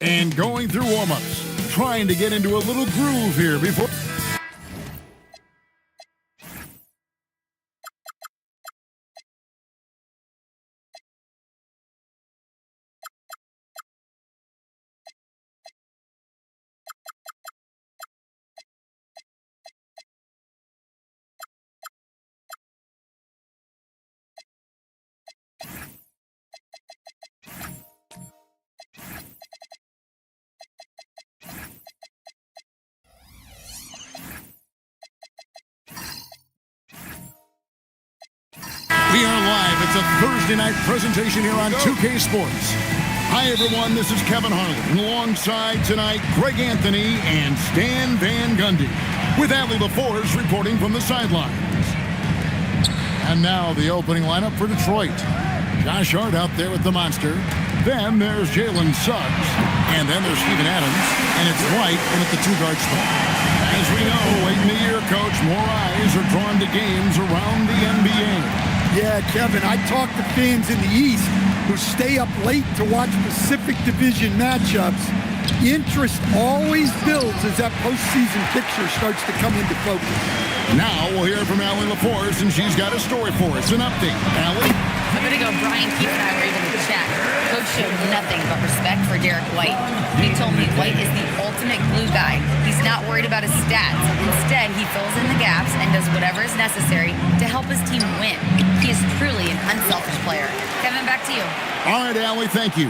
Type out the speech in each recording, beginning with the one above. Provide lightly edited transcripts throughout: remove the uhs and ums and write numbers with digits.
And going through warm-ups, trying to get into a little groove here before... We are live. It's a Thursday night presentation here on 2K Sports. Hi, everyone. This is Kevin Harlan. And alongside tonight, Greg Anthony and Stan Van Gundy. With Allie LaForce reporting from the sidelines. And now the opening lineup for Detroit. Josh Hart out there with the monster. Then there's Jalen Suggs. And then there's Steven Adams. And it's White in at the two-guard spot. As we know, late in the year, Coach, more eyes are drawn to games around the NBA. Yeah, Kevin, I talk to fans in the East who stay up late to watch Pacific Division matchups. Interest always builds as that postseason picture starts to come into focus. Now we'll hear from Allie LaForce, and she's got a story for us. An update. Allie? A minute ago, Brian Keefe and I were able to chat. Coach showed nothing but respect for Derek White. He told me White is the ultimate glue guy. He's not worried about his stats. Instead, he fills in the gaps and does whatever is necessary to help his team win. He is truly an unselfish player. Kevin, back to you. All right, Allie, thank you.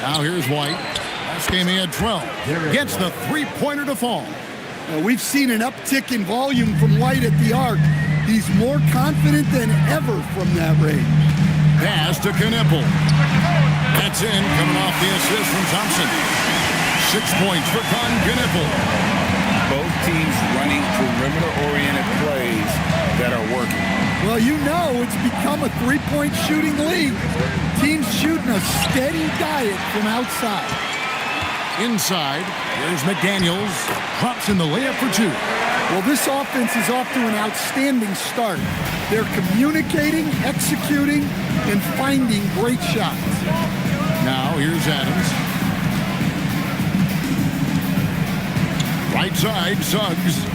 Now here's White. Last game he had 12. Gets the three-pointer to fall. We've seen an uptick in volume from White at the arc. He's more confident than ever from that range. Pass to Knippel. That's in, coming off the assist from Thompson. 6 points for Knippel. Both teams running perimeter-oriented plays that are working. Well, you know it's become a three-point shooting league. Teams shooting a steady diet from outside. Inside, here's McDaniels. Drops in the layup for two. Well, this offense is off to an outstanding start. They're communicating, executing, and finding great shots. Now, here's Adams. Right side, Suggs.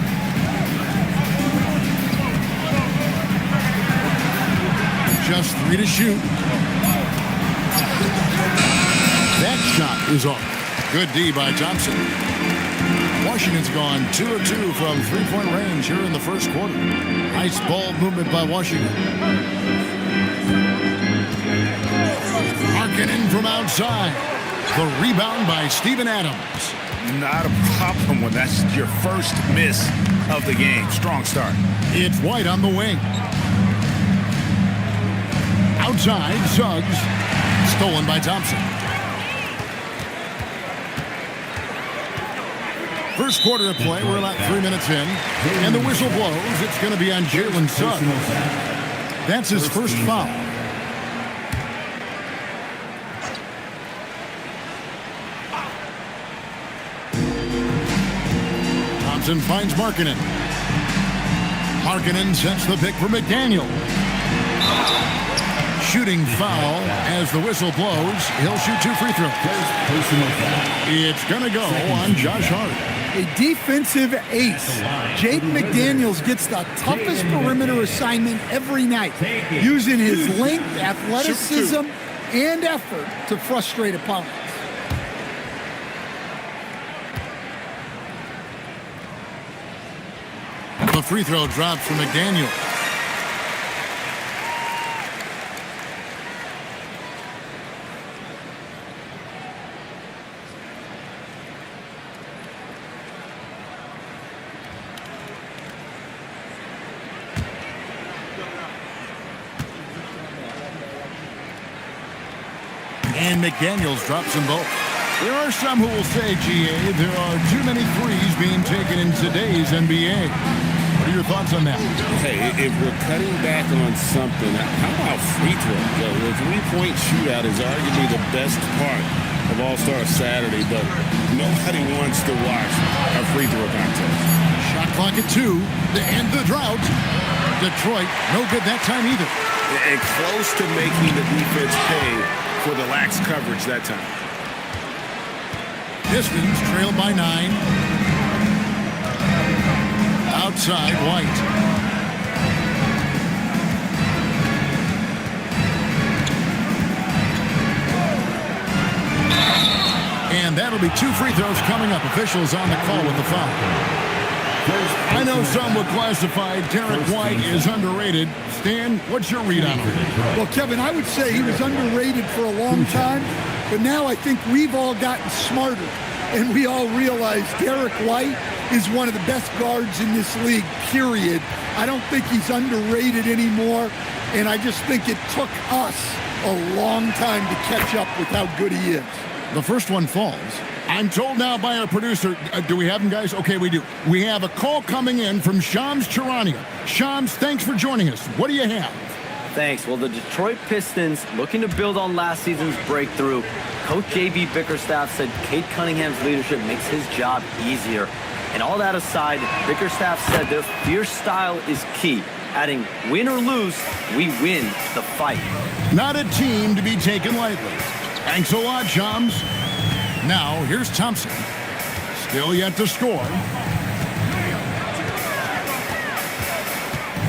Just 3 to shoot. That shot is off. Good D by Thompson. Washington's gone 2 of 2 from three-point range here in the first quarter. Nice ball movement by Washington. Markkanen from outside. The rebound by Steven Adams. Not a problem when that's your first miss of the game. Strong start. It's White on the wing. Outside, Suggs. Stolen by Thompson. First quarter of play, we're about 3 minutes in. And the whistle blows. It's going to be on Jalen Suggs. That's his first foul. Thompson finds Markkanen. Markkanen sets the pick for McDaniel. Shooting foul as the whistle blows. He'll shoot 2 free throws. It's going to go on Josh Hart. A defensive ace. Jaden McDaniels gets the toughest perimeter assignment every night, using his length, athleticism, and effort to frustrate opponents. The free throw drops from McDaniel. And McDaniels drops them both. There are some who will say, GA, there are too many threes being taken in today's NBA. What are your thoughts on that? Hey, if we're cutting back on something, how about free throws? The three-point shootout is arguably the best part of All-Star Saturday, but nobody wants to watch a free throw contest. Shot clock at 2 to end the drought. Detroit, no good that time either. And close to making the defense pay for the lax coverage that time. Pistons trail by 9. Outside, White. And that'll be 2 free throws coming up. Officials on the call with the foul. I know some would classify Derek White as underrated. Stan, what's your read on him? Well, Kevin, I would say he was underrated for a long time, but now I think we've all gotten smarter, and we all realize Derek White is one of the best guards in this league, period. I don't think he's underrated anymore, and I just think it took us a long time to catch up with how good he is. The first one falls. I'm told now by our producer, do we have him, guys? Okay, we do. We have a call coming in from Shams Charania. Shams, thanks for joining us. What do you have? Thanks. Well, the Detroit Pistons, looking to build on last season's breakthrough, Coach J.B. Bickerstaff said Cade Cunningham's leadership makes his job easier. And all that aside, Bickerstaff said their fierce style is key, adding, win or lose, we win the fight. Not a team to be taken lightly. Thanks a lot, Shams. Now, here's Thompson. Still yet to score.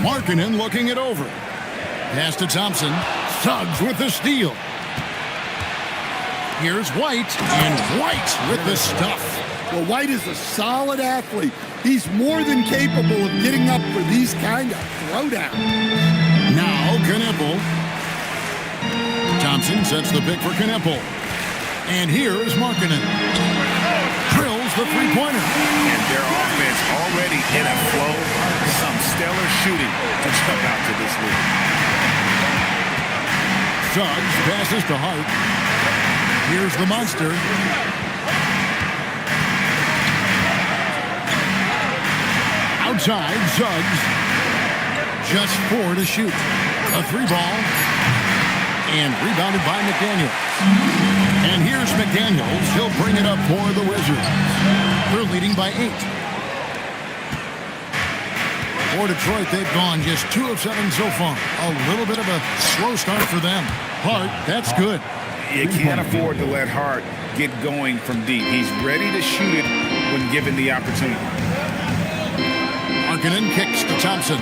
Markkanen looking it over. Pass to Thompson. Suggs with the steal. Here's White, and White with the stuff. Well, White is a solid athlete. He's more than capable of getting up for these kind of throwdowns. Now, Knippel. Thompson sets the pick for Knippel. And here is Markkanen. Drills the three-pointer. And their offense already in a flow. Some stellar shooting to jump out to this league. Suggs passes to Hart. Here's the monster. Outside, Suggs. Just 4 to shoot. A 3-ball. And rebounded by McDaniels. And here's McDaniels. He'll bring it up for the Wizards. They're leading by 8. For Detroit, they've gone just 2 of 7 so far. A little bit of a slow start for them. Hart, that's good. You can't afford to let Hart get going from deep. He's ready to shoot it when given the opportunity. Markkanen kicks to Thompson.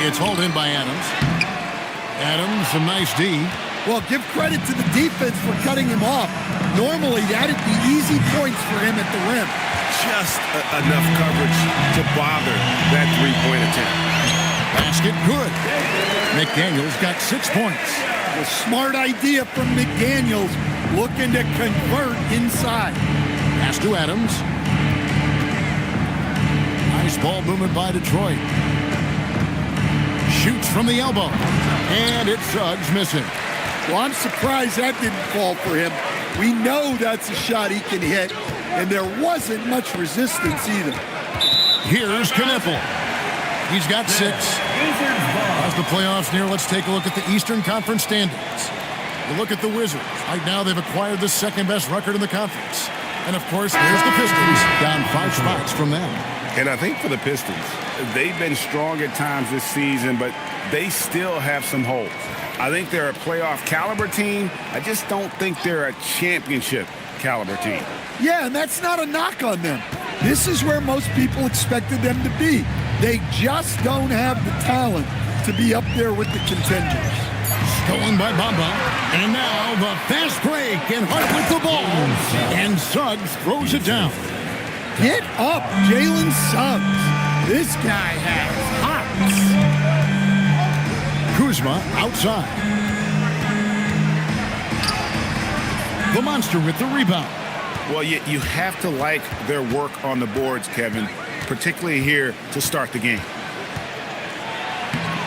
It's hauled in by Adams. Adams, a nice D. Well, give credit to the defense for cutting him off. Normally, that'd be easy points for him at the rim. Just enough coverage to bother that three-point attempt. Basket good. McDaniels got 6 points. A smart idea from McDaniels, looking to convert inside. Pass to Adams. Nice ball movement by Detroit. Shoots from the elbow. And it's Suggs missing. Well, I'm surprised that didn't fall for him. We know that's a shot he can hit, and there wasn't much resistance either. Here's Knippel. He's got 6. As the playoffs near, let's take a look at the Eastern Conference standings. You look at the Wizards. Right now, they've acquired the second-best record in the conference. And, of course, there's the Pistons, down 5 spots from them. And I think for the Pistons, they've been strong at times this season, but they still have some holes. I think they're a playoff caliber team. I just don't think they're a championship caliber team. Yeah, and that's not a knock on them. This is where most people expected them to be. They just don't have the talent to be up there with the contenders. Stolen by Bamba. And now the fast break, and Hart with the ball. And Suggs throws it down. Get up, Jalen Suggs. This guy has hops. Kuzma outside. The monster with the rebound. Well, you have to like their work on the boards, Kevin, particularly here to start the game.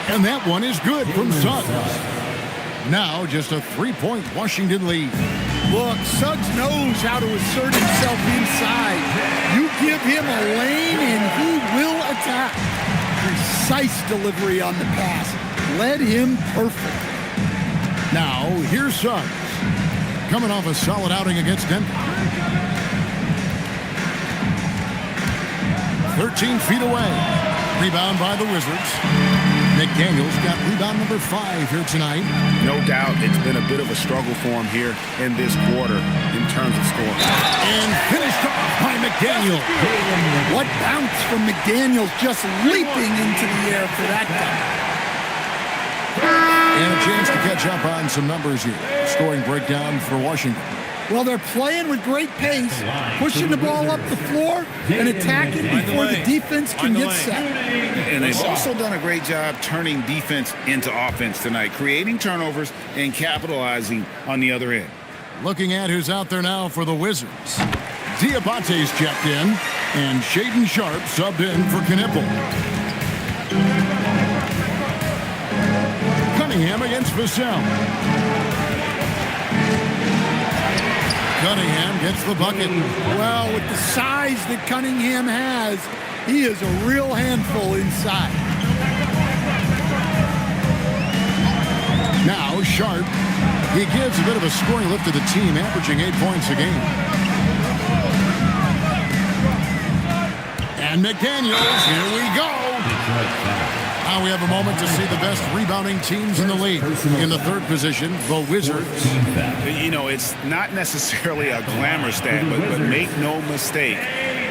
And that one is good from Suggs. Now just a 3-point Washington lead. Look, Suggs knows how to assert himself inside. You give him a lane and he will attack. Precise delivery on the pass. Led him perfect. Now, here's Suggs. Coming off a solid outing against Denver. 13 feet away. Rebound by the Wizards. McDaniels got rebound number 5 here tonight. No doubt it's been a bit of a struggle for him here in this quarter in terms of scoring. And finished off by McDaniel. What bounce from McDaniels, just leaping into the air for that dunk. And a chance to catch up on some numbers here. Scoring breakdown for Washington. Well, they're playing with great pace, pushing the ball up the floor and attacking before the defense can get set. And they've also done a great job turning defense into offense tonight, creating turnovers and capitalizing on the other end. Looking at who's out there now for the Wizards. Diabate's checked in, and Shaden Sharp subbed in for Knipple. Cunningham against Vassell. Cunningham gets the bucket. Well, with the size that Cunningham has, he is a real handful inside. Now Sharp, he gives a bit of a scoring lift to the team, averaging 8 points a game. And McDaniels, here we go. Now we have a moment to see the best rebounding teams in the league. In the third position, the Wizards. You know, it's not necessarily a glamour stat, but make no mistake,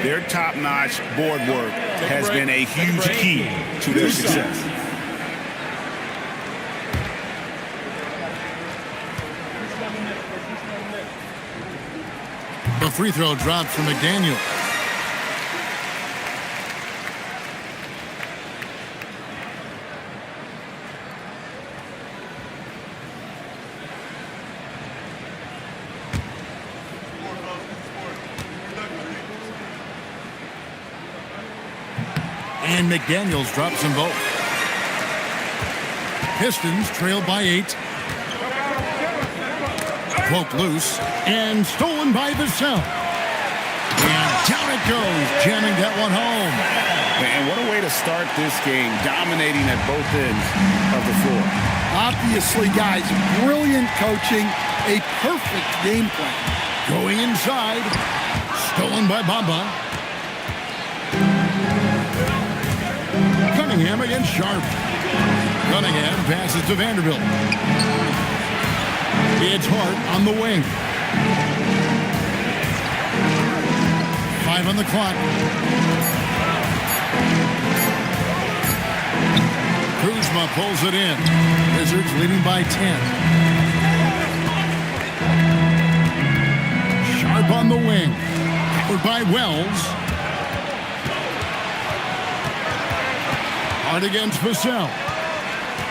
their top-notch board work has been a huge key to their success. The free throw drops from McDaniel. And McDaniels drops them both. Pistons trailed by 8. Poked loose and stolen by Vassell. And down it goes, jamming that one home. And what a way to start this game, dominating at both ends of the floor. Obviously, guys, brilliant coaching, a perfect game plan. Going inside, stolen by Bamba. Cunningham against Sharp. Cunningham passes to Vanderbilt. It's Hart on the wing. 5 on the clock. Kuzma pulls it in. Wizards leading by 10. Sharp on the wing. Covered by Wells. Hart against Vassell.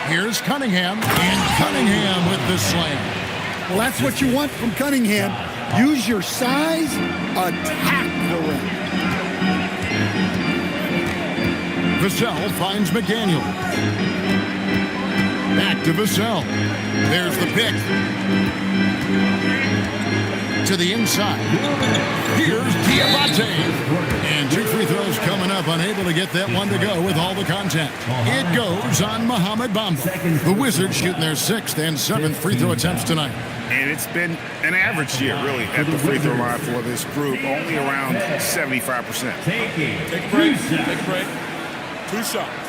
Here's Cunningham, and Cunningham with the slam. Well, that's what you want from Cunningham. Use your size, attack the rim. Vassell finds McDaniel. Back to Vassell. There's the pick. To the inside. Here's Diabate. And 2 free throws coming up, unable to get that one to go with all the contact. It goes on Mohamed Bamba. The Wizards shooting their 6th and 7th free throw attempts tonight. And it's been an average year, really, at the free throw line for this group, only around 75%. Take a break. Take a break. 2 shots.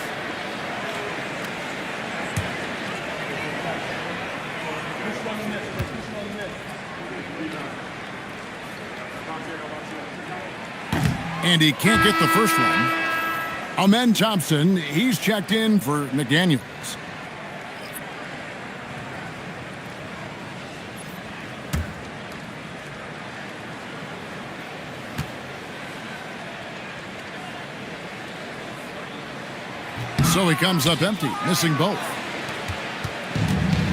And he can't get the first one. Amen Thompson, he's checked in for McDaniels. So he comes up empty, missing both.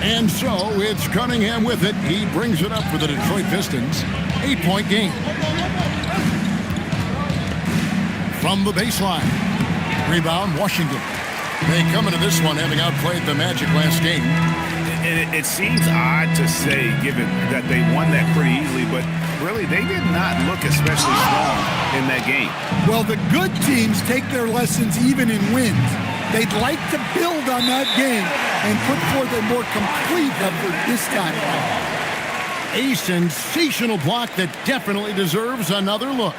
And so it's Cunningham with it. He brings it up for the Detroit Pistons. 8-point game. From the baseline. Rebound, Washington. They come into this one having outplayed the Magic last game. And it seems odd to say, given that they won that pretty easily, but really they did not look especially strong in that game. Well, the good teams take their lessons even in wins. They'd like to build on that game and put forth a more complete effort this time. A sensational block that definitely deserves another look.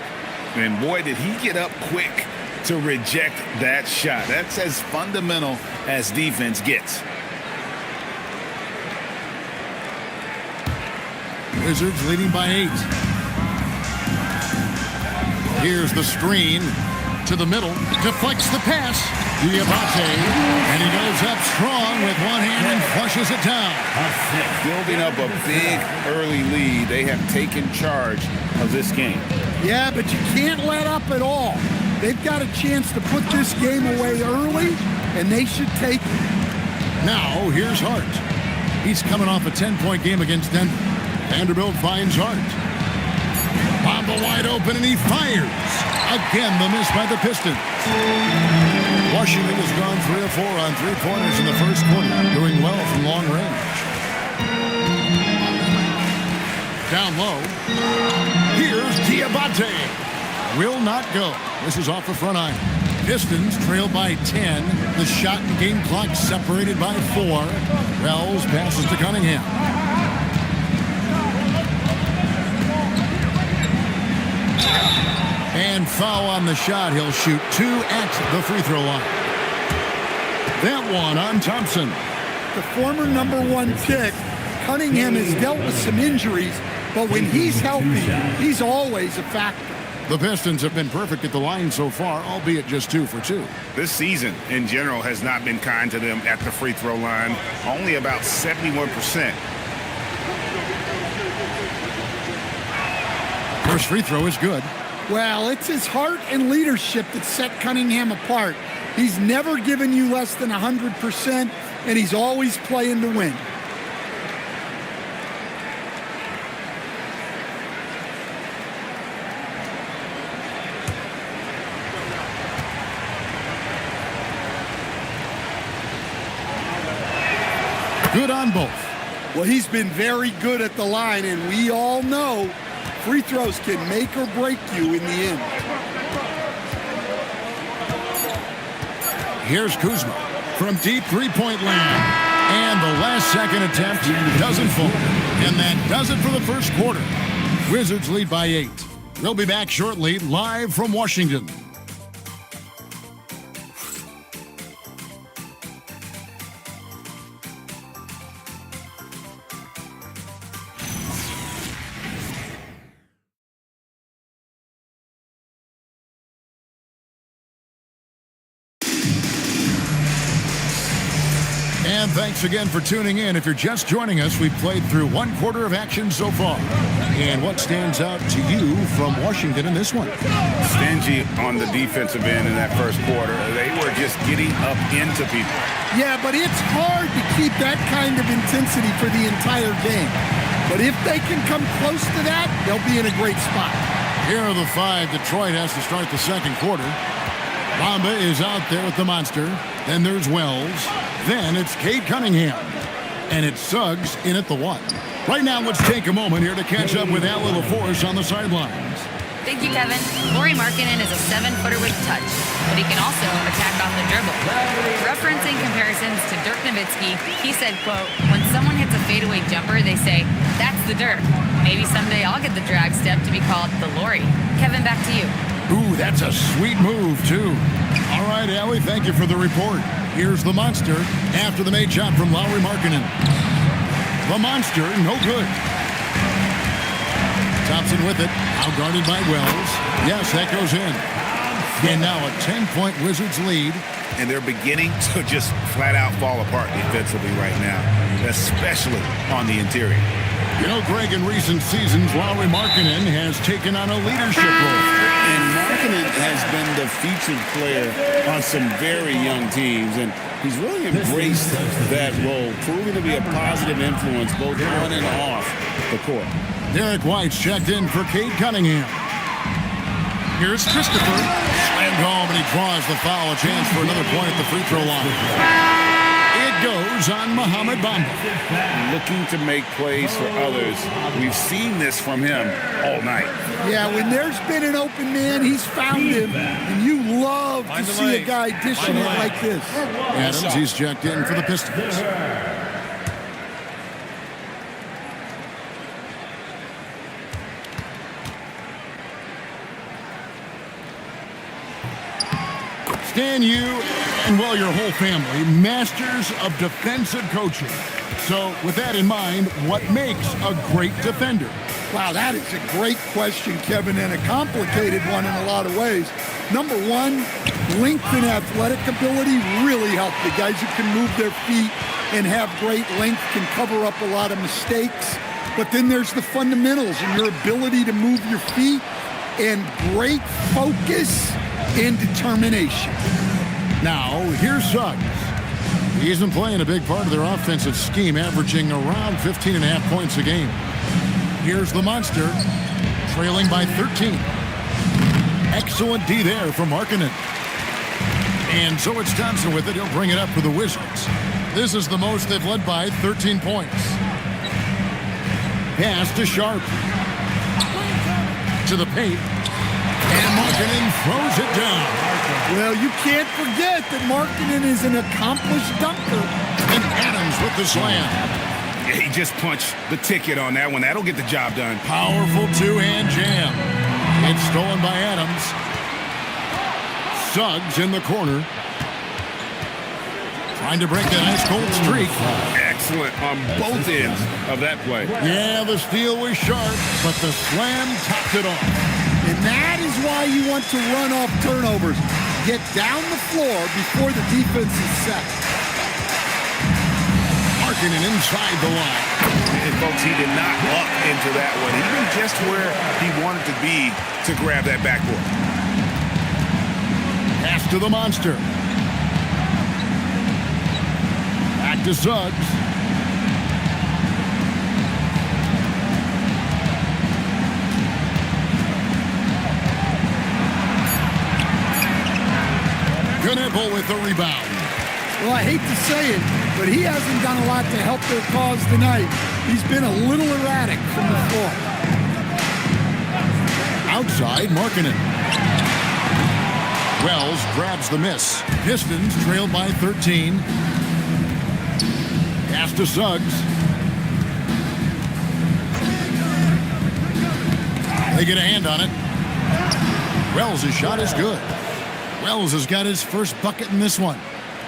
And boy, did he get up quick to reject that shot. That's as fundamental as defense gets. Wizards leading by 8. Here's the screen to the middle. Deflects the pass. Diabate. And he goes up strong with one hand and flushes it down. Building up a big early lead. They have taken charge of this game. Yeah, but you can't let up at all. They've got a chance to put this game away early, and they should take it. Now, here's Hart. He's coming off a 10-point game against Denver. Vanderbilt finds Hart. Bamba wide open, and he fires. Again, the miss by the Pistons. Washington has gone 3 of 4 on three-pointers in the first quarter, doing well from long range. Down low. Here's Diabate. Will not go. This is off the front iron. Pistons trail by 10. The shot and game clock separated by 4. Wells passes to Cunningham. And foul on the shot. He'll shoot 2 at the free throw line. That one on Thompson. The former #1 pick, Cunningham has dealt with some injuries, but when he's healthy, he's always a factor. The Pistons have been perfect at the line so far, albeit just 2 for 2. This season, in general, has not been kind to them at the free throw line. Only about 71%. First free throw is good. Well, it's his heart and leadership that set Cunningham apart. He's never given you less than 100%, and he's always playing to win. Good on both. Well, he's been very good at the line, and we all know free throws can make or break you in the end. Here's Kuzma from deep three-point land. And the last second attempt doesn't fall. And that does it for the first quarter. Wizards lead by 8. We'll be back shortly, live from Washington. And thanks again for tuning in. If you're just joining us, we've played through 1 quarter of action so far. And what stands out to you from Washington in this one? Stingy on the defensive end in that first quarter. They were just getting up into people. Yeah, but it's hard to keep that kind of intensity for the entire game. But if they can come close to that, they'll be in a great spot. Here are the 5 Detroit has to start the second quarter. Bamba is out there with the monster. Then there's Wells. Then it's Cade Cunningham. And it's Suggs in at the 1. Right now, let's take a moment here to catch up with Al LaForce on the sidelines. Thank you, Kevin. Lauri Markkanen is a 7-footer with touch, but he can also attack off the dribble. Referencing comparisons to Dirk Nowitzki, he said, quote, "When someone hits a fadeaway jumper, they say, 'That's the Dirk.' Maybe someday I'll get the drag step to be called the Lauri." Kevin, back to you. Ooh, that's a sweet move, too. All right, Allie, thank you for the report. Here's the monster after the made shot from Lauri Markkanen. The monster, no good. Thompson with it, outguarded by Wells. Yes, that goes in. And now a 10-point Wizards lead. And they're beginning to just flat out fall apart defensively right now, especially on the interior. You know, Greg, in recent seasons, Lauri Markkanen has taken on a leadership role. And Markkanen has been the featured player on some very young teams, and he's really embraced that role, proving to be a positive influence both on and off the court. Derek White's checked in for Cade Cunningham. Here's Christopher. Slammed home, and he draws the foul. A chance for another point at the free throw line. It goes on Mohamed Bamba. Looking to make plays for others. We've seen this from him all night. Yeah, when there's been an open man, he's found him. And you love to see a guy dishing it like this. Adams, he's checked in for the Pistons. Stan, you and, well, your whole family, masters of defensive coaching. So with that in mind, what makes a great defender? Wow, that is a great question, Kevin, and a complicated one in a lot of ways. Number one, length and athletic ability really help. The guys who can move their feet and have great length can cover up a lot of mistakes. But then there's the fundamentals and your ability to move your feet and great focus and determination. Now, here's Suggs. He isn't playing a big part of their offensive scheme, averaging around 15.5 points a game. Here's the monster, trailing by 13. Excellent D there from Markkanen. And so it's Thompson with it. He'll bring it up for the Wizards. This is the most they've led by, 13 points. Pass to Sharp. To the paint. And Markkanen throws it down. Well, you can't forget that Markkanen is an accomplished dunker. And Adams with the slam. Yeah, he just punched the ticket on that one. That'll get the job done. Powerful two-hand jam. It's stolen by Adams. Suggs in the corner. Trying to break that ice cold streak. Excellent on both ends of that play. Yeah, the steal was sharp, but the slam topped it off. And that is why you want to run off turnovers. Get down the floor before the defense is set. Markkanen inside the line. And folks, he did not luck into that one. Even just where he wanted to be to grab that backboard. Pass to the monster. Back to Suggs. Knipple with the rebound. Well, I hate to say it, but he hasn't done a lot to help their cause tonight. He's been a little erratic from the floor. Outside, Markkanen. Wells grabs the miss. Pistons trailed by 13. Pass to Suggs. They get a hand on it. Wells' shot is good. Wells has got his first bucket in this one.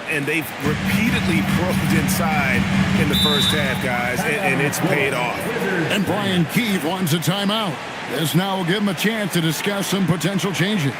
And they've repeatedly probed inside in the first half, guys, and it's paid off. And Brian Keefe wants a timeout. This now will give him a chance to discuss some potential changes.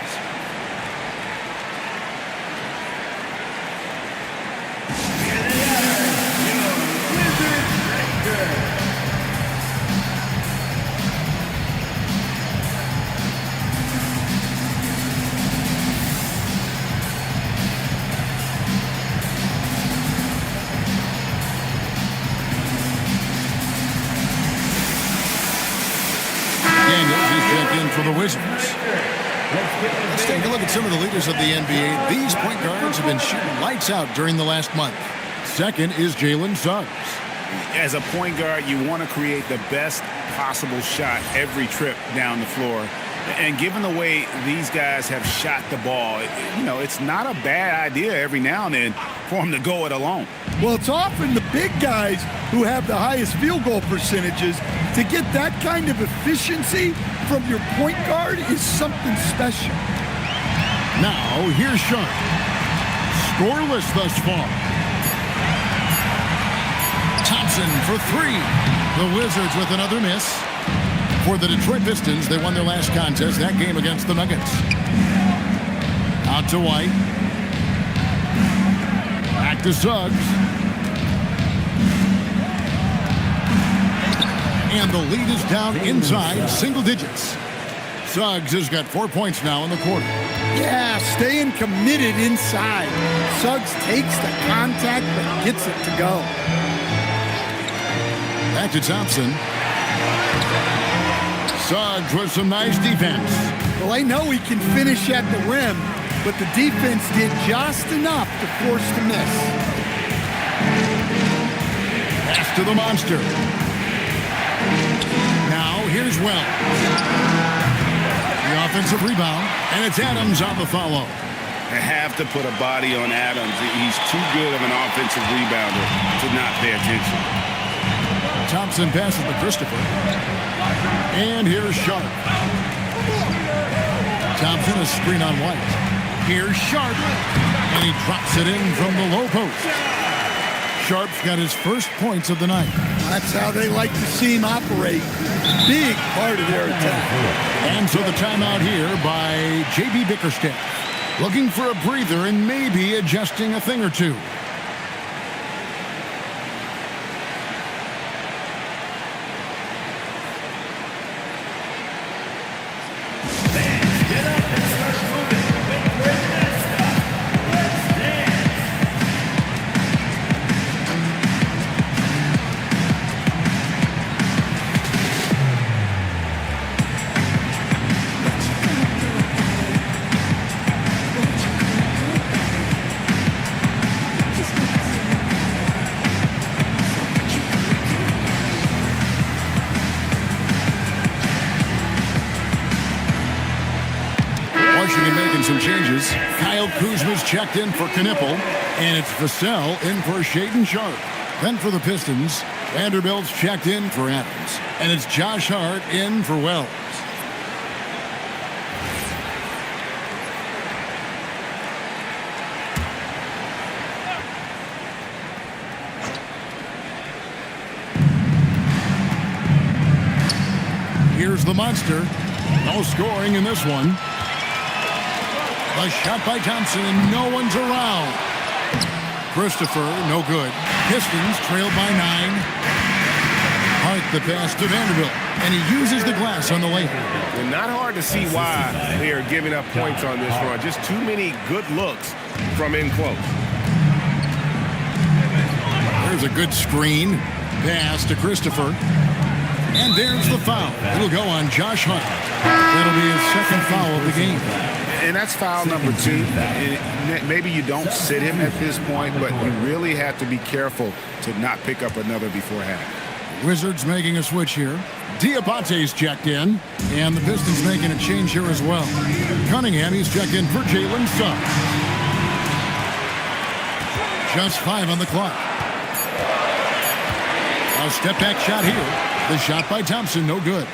For the Wizards. Let's take a look at some of the leaders of the NBA. These point guards have been shooting lights out during the last month. Second is Jalen Suggs. As a point guard, you want to create the best possible shot every trip down the floor. And given the way these guys have shot the ball, it's not a bad idea every now and then for them to go it alone. Well, it's often the big guys who have the highest field goal percentages. To get that kind of efficiency from your point guard is something special. Now, here's Sharp. Scoreless thus far. Thompson for three. The Wizards with another miss. For the Detroit Pistons, they won their last contest, that game against the Nuggets. Out to White. Back to Suggs. And the lead is down inside single digits. Suggs has got 4 points now in the quarter. Yeah, staying committed inside. Suggs takes the contact but gets it to go. Back to Thompson. Suggs with some nice defense. Well, I know he can finish at the rim, but the defense did just enough to force the miss. Pass to the monster. Now, here's Wells. The offensive rebound, and it's Adams on the follow. They have to put a body on Adams. He's too good of an offensive rebounder to not pay attention. Thompson passes to Christopher. And here's Sharp. Thompson, a screen on White. Here's Sharp, and he drops it in from the low post. Sharp's got his first points of the night. That's how they like to see him operate. Big part of their attack. And so the timeout here by J.B. Bickerstaff. Looking for a breather and maybe adjusting a thing or two. Some changes. Kyle Kuzma's checked in for Knipple, and it's Vassell in for Shaden Sharp. Then for the Pistons, Vanderbilt's checked in for Adams, and it's Josh Hart in for Wells. Here's the monster. No scoring in this one. A shot by Thompson, and no one's around. Christopher, no good. Pistons trailed by 9. Hart the pass to Vanderbilt, and he uses the glass on the layup. And not hard to see why they are giving up points on this run. Just too many good looks from in close. There's a good screen. Pass to Christopher. And there's the foul. It'll go on Josh Hart. That'll be his second foul of the game. And that's foul number 2. Maybe you don't sit him at this point, but you really have to be careful to not pick up another before half. Wizards making a switch here. Diabate's checked in, and the Pistons making a change here as well. Cunningham, he's checked in for Jalen Suggs. Just 5 on the clock. A step-back shot here. The shot by Thompson, no good.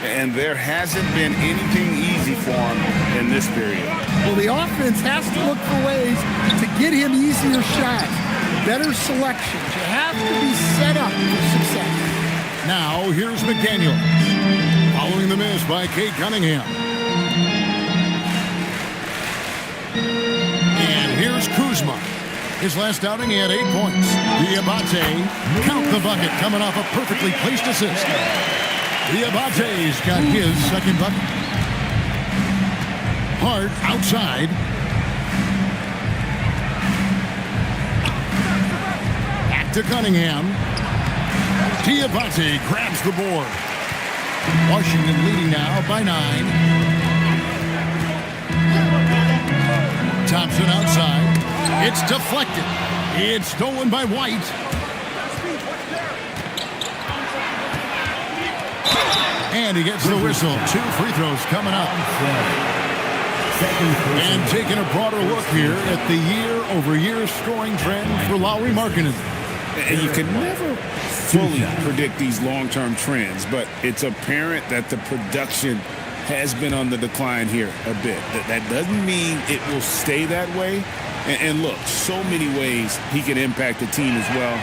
And there hasn't been anything easy for him in this period. Well, the offense has to look for ways to get him easier shots, better selections. You have to be set up for success. Now, here's McDaniel. Following the miss by Cade Cunningham. And here's Kuzma. His last outing, he had 8 points. Diabate, count the bucket, coming off a perfectly placed assist. Diabate's got his second bucket. Hart outside. Back to Cunningham. Diabate grabs the board. Washington leading now by 9. Thompson outside. It's deflected. It's stolen by White. And he gets the whistle. 2 free throws coming up. And taking a broader look here at the year-over-year scoring trend for Lauri Markkanen. And you can never fully predict these long-term trends, but it's apparent that the production has been on the decline here a bit. That doesn't mean it will stay that way. And look, so many ways he can impact the team as well.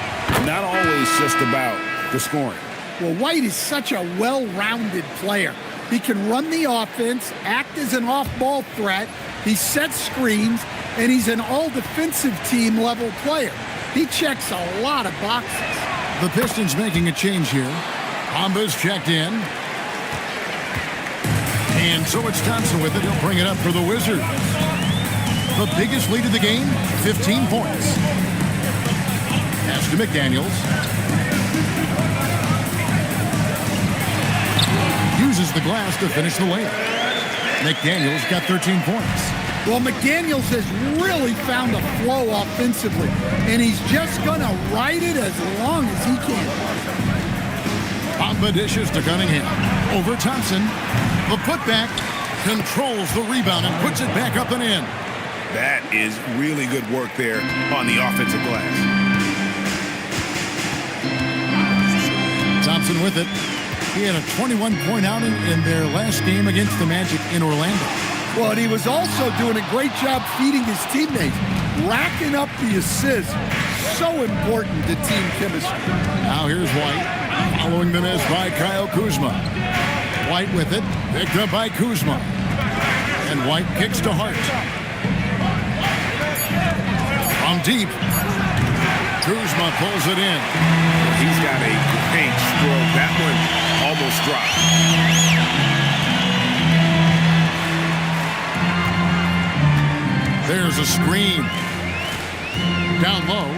Not always just about the scoring. Well, White is such a well-rounded player. He can run the offense, act as an off-ball threat, he sets screens, and he's an all-defensive team level player. He checks a lot of boxes. The Pistons making a change here. Amba's checked in. And so it's Thompson with it. He'll bring it up for the Wizards. The biggest lead of the game, 15 points. Pass to McDaniels. Uses the glass to finish the layup. McDaniels got 13 points. Well, McDaniels has really found a flow offensively, and he's just going to ride it as long as he can. Bamba dishes to Cunningham. Over Thompson. The putback controls the rebound and puts it back up and in. That is really good work there on the offensive glass. Thompson with it. He had a 21-point outing in their last game against the Magic in Orlando. Well, and he was also doing a great job feeding his teammates, racking up the assists. So important to team chemistry. Now here's White, following the miss by Kyle Kuzma. White with it, picked up by Kuzma. And White kicks to Hart. From deep, Kuzma pulls it in. He's got a great stroke. That one almost dropped. There's a screen. Down low.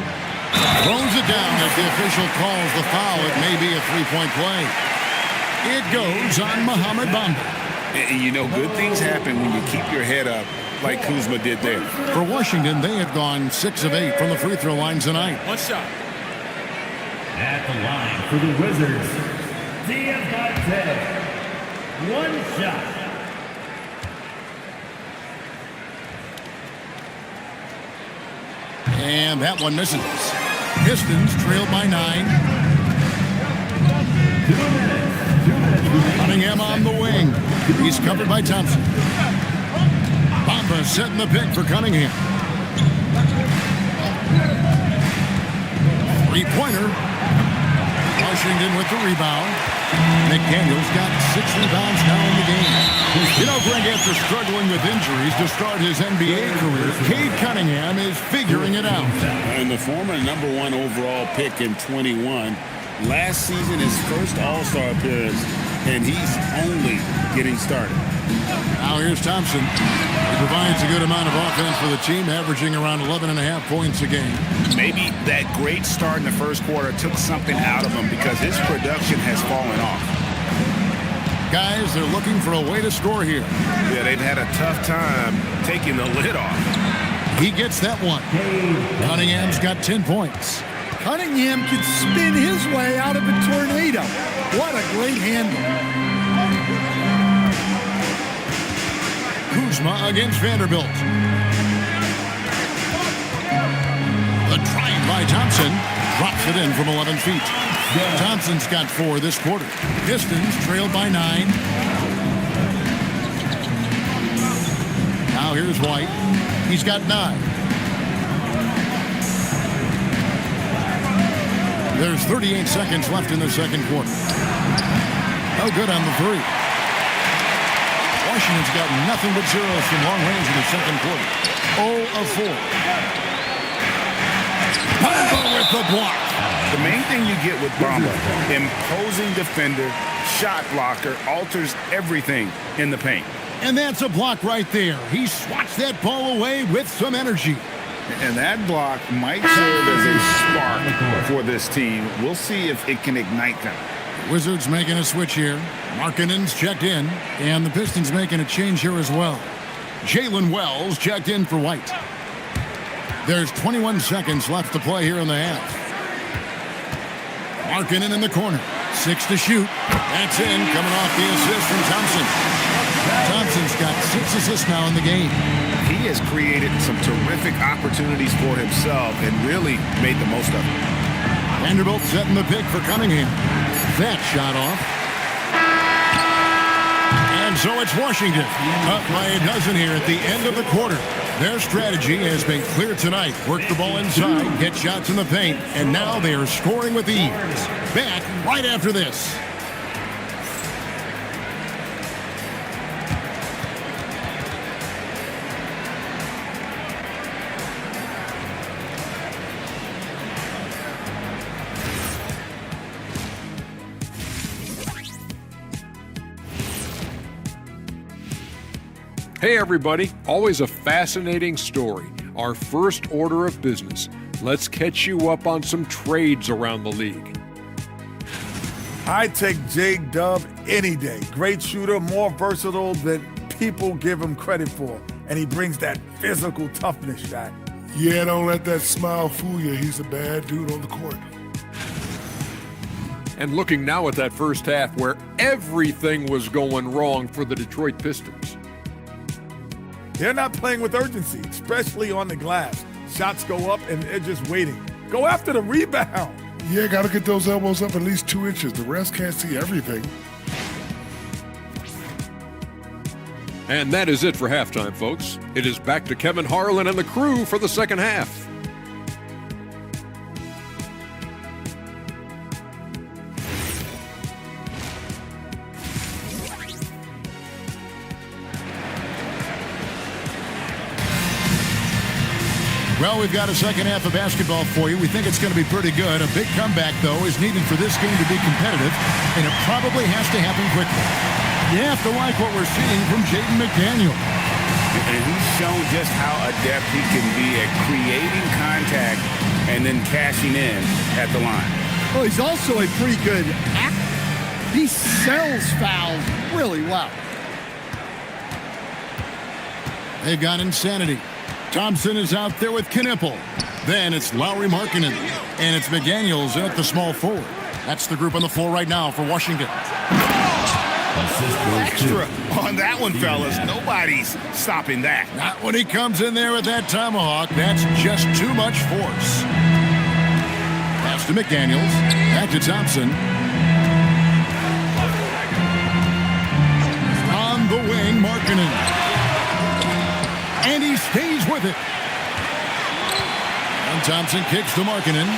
Throws it down as the official calls the foul. It may be a three-point play. It goes on Mohamed Bamba. And you know, good things happen when you keep your head up like Kuzma did there. For Washington, they have gone 6 of 8 from the free throw line tonight. One shot. At the line for the Wizards, Diabate. One shot. And that one misses. Pistons trailed by 9. Cunningham on the wing. He's covered by Thompson. Bamba setting the pick for Cunningham. Three-pointer. Washington with the rebound. McDaniels got 6 rebounds now in the game. You know, Greg, after struggling with injuries to start his NBA career, Cade Cunningham is figuring it out. And the former #1 overall pick in 21, last season his first All-Star appearance, and he's only getting started. Now here's Thompson. He provides a good amount of offense for the team, averaging around 11.5 points a game. Maybe that great start in the first quarter took something out of him because his production has fallen off. Guys, they're looking for a way to score here. Yeah, they've had a tough time taking the lid off. He gets that one. Cunningham's got 10 points. Cunningham can spin his way out of a tornado. What a great handle. Kuzma against Vanderbilt. The drive by Thompson drops it in from 11 feet. Thompson's got 4 this quarter. Pistons trailed by 9. Now here's White. He's got 9. There's 38 seconds left in the second quarter. No good on the 3. Washington's got nothing but zeros from long range in the second quarter. 0 of 4. Bamba with the block. The main thing you get with Bamba, imposing defender, shot blocker, alters everything in the paint. And that's a block right there. He swats that ball away with some energy. And that block might serve as a spark for this team. We'll see if it can ignite them. Wizards making a switch here. Markkanen's checked in, and the Pistons making a change here as well. Jalen Wells checked in for White. There's 21 seconds left to play here in the half. Markkanen in the corner. 6 to shoot. That's in, coming off the assist from Thompson. Thompson's got 6 assists now in the game. He has created some terrific opportunities for himself and really made the most of it. Vanderbilt setting the pick for Cunningham. That shot off. And so it's Washington. Up by a dozen here at the end of the quarter. Their strategy has been clear tonight. Work the ball inside, get shots in the paint, and now they are scoring with ease. Back right after this. Hey everybody, always a fascinating story. Our first order of business. Let's catch you up on some trades around the league. I take Jake Dub any day. Great shooter, more versatile than people give him credit for. And he brings that physical toughness shot. Yeah, don't let that smile fool you. He's a bad dude on the court. And looking now at that first half where everything was going wrong for the Detroit Pistons. They're not playing with urgency, especially on the glass. Shots go up and they're just waiting. Go after the rebound. Yeah, got to get those elbows up at least 2 inches. The rest can't see everything. And that is it for halftime, folks. It is back to Kevin Harlan and the crew for the second half. Well, we've got a second half of basketball for you. We think it's going to be pretty good. A big comeback, though, is needed for this game to be competitive, and it probably has to happen quickly. You have to like what we're seeing from Jaden McDaniel. And he's shown just how adept he can be at creating contact and then cashing in at the line. Well, he's also a pretty good actor. He sells fouls really well. They've got insanity. Thompson is out there with Knipple. Then it's Lowry Markkinen. And it's McDaniels at the small forward. That's the group on the floor right now for Washington. Extra on that one, fellas. Nobody's stopping that. Not when he comes in there with that tomahawk. That's just too much force. Pass to McDaniels. Back to Thompson. On the wing, Markkinen. And he stays with it. And Thompson kicks to Markkinen.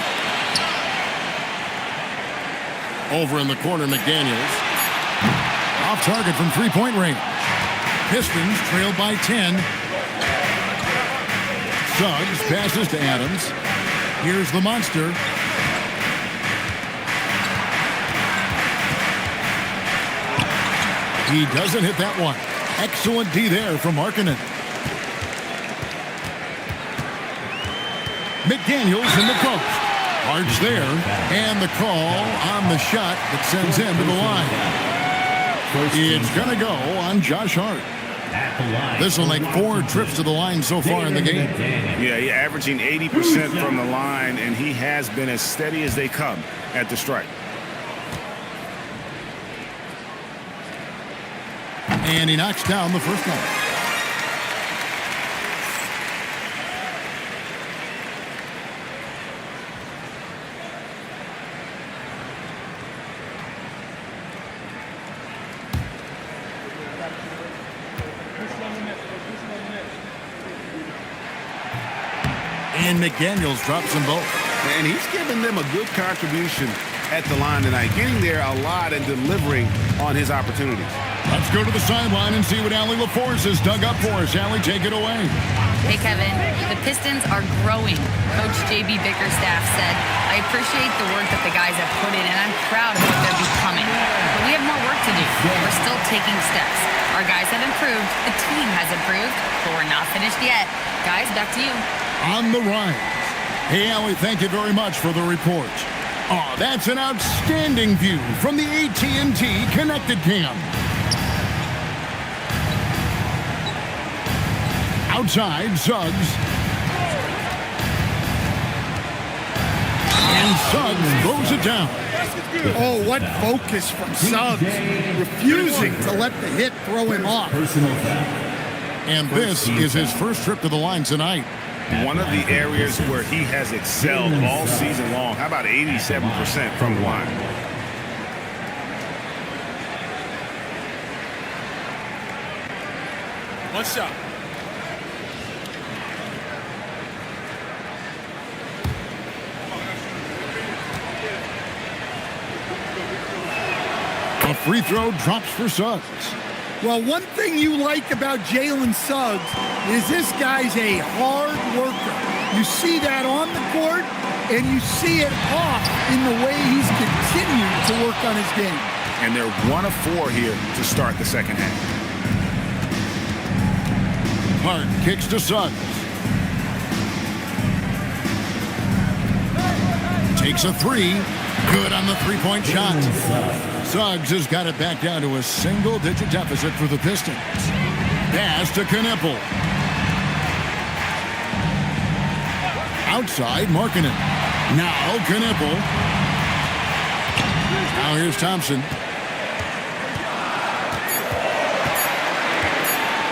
Over in the corner, McDaniels. Off target from three-point range. Pistons trailed by 10. Suggs passes to Adams. Here's the monster. He doesn't hit that one. Excellent D there from Markkinen. McDaniels in the post. Arch there. And the call on the shot that sends him to the line. It's going to go on Josh Hart. This will make 4 trips to the line so far in the game. Yeah, he's averaging 80% from the line, and he has been as steady as they come at the strike. And he knocks down the first one. And McDaniels drops them both. And he's given them a good contribution at the line tonight, getting there a lot and delivering on his opportunities. Let's go to the sideline and see what Allie LaForce has dug up for us. Allie, take it away. Hey, Kevin, the Pistons are growing. Coach J.B. Bickerstaff said, I appreciate the work that the guys have put in, and I'm proud of what they're becoming. But we have more work to do. We're still taking steps. Our guys have improved. The team has improved, but we're not finished yet. Guys, back to you. On the rise. Hey, Allie, thank you very much for the report. Oh, that's an outstanding view from the AT&T Connected Cam. Outside, Suggs. And Suggs throws it down. Oh, what focus from Suggs. Refusing to let the hit throw him off. And this is his first trip to the line tonight. One of the areas where he has excelled all season long. How about 87% from the line? One shot. A free throw drops for Suggs. Well, one thing you like about Jalen Suggs is this guy's a hard worker. You see that on the court, and you see it off in the way he's continued to work on his game. And they're 1 of 4 here to start the second half. Hart kicks to Suggs. Takes a 3. Good on the three-point shot. Suggs has got it back down to a single-digit deficit for the Pistons. Pass to Knipple. Outside, Markkinen. Now Knipple. Now here's Thompson.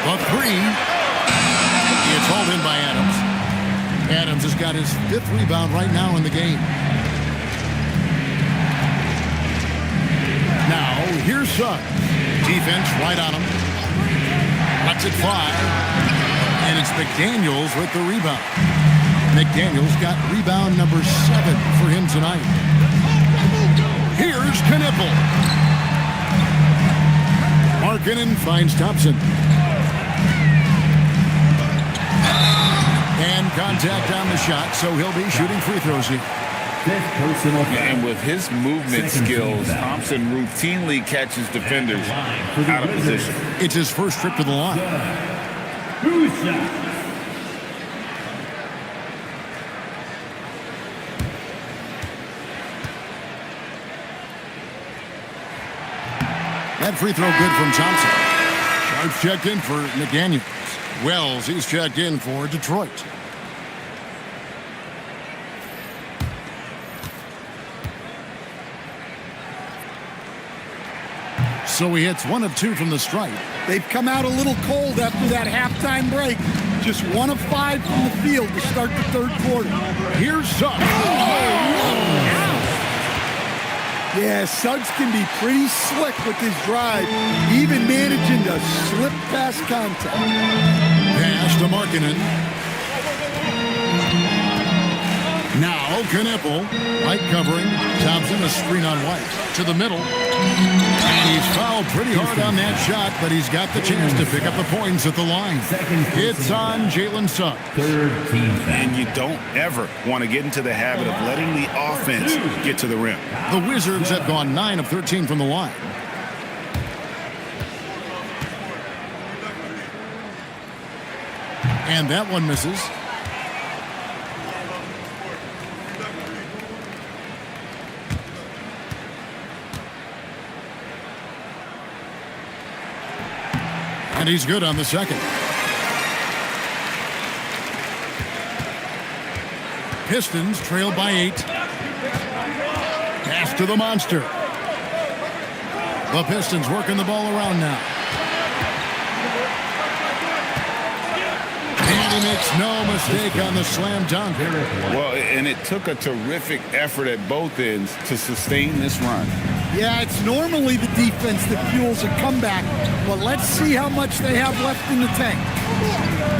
The 3. It's hauled in by Adams. Adams has got his 5th rebound right now in the game. Now, here's Suggs. Defense right on him. Lets it fly. And it's McDaniels with the rebound. McDaniels got rebound number 7 for him tonight. Here's Knippel. Markkanen finds Thompson. And contact on the shot, so he'll be shooting free throws here. And with his movement skills, Thompson routinely catches defenders out of position. It's his first trip to the line. That free throw good from Thompson. Sharp's checked in for McDaniels. Wells, he's checked in for Detroit. So he hits 1 of 2 from the stripe. They've come out a little cold after that halftime break. Just 1 of 5 from the field to start the third quarter. Here's Suggs. Yeah, Suggs can be pretty slick with his drive, even managing to slip past contact. Pass to Markkanen. Now Knippel, White covering. Thompson a screen on White to the middle. And he's fouled pretty hard on that shot, but he's got the chance to pick up the points at the line. It's on Jalen Suggs. And you don't ever want to get into the habit of letting the offense get to the rim. The Wizards have gone 9 of 13 from the line. And that one misses. And he's good on the second. Pistons trail by 8. Pass to the monster. The Pistons working the ball around now. And he makes no mistake on the slam dunk. Well, and it took a terrific effort at both ends to sustain this run. Yeah, it's normally the defense that fuels a comeback, but let's see how much they have left in the tank.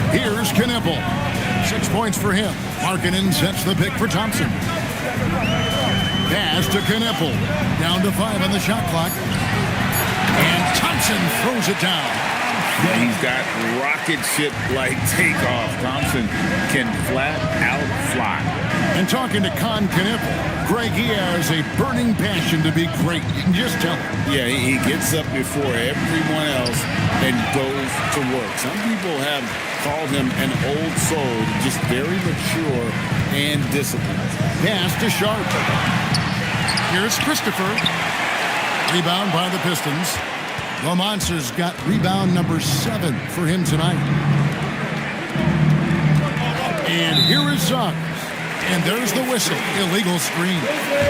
Here's Knippel. 6 points for him. Markkanen sets the pick for Thompson. Pass to Knippel. Down to 5 on the shot clock. And Thompson throws it down. He's got rocket ship-like takeoff. Thompson can flat out fly. And talking to Knippel, Greg, he has a burning passion to be great. You can just tell. Yeah, he gets up before everyone else and goes to work. Some people have called him an old soul, just very mature and disciplined. Pass to Sharp. Here's Christopher. Rebound by the Pistons. The Monsters got rebound number 7 for him tonight. And here is Suggs. And there's the whistle. Illegal screen.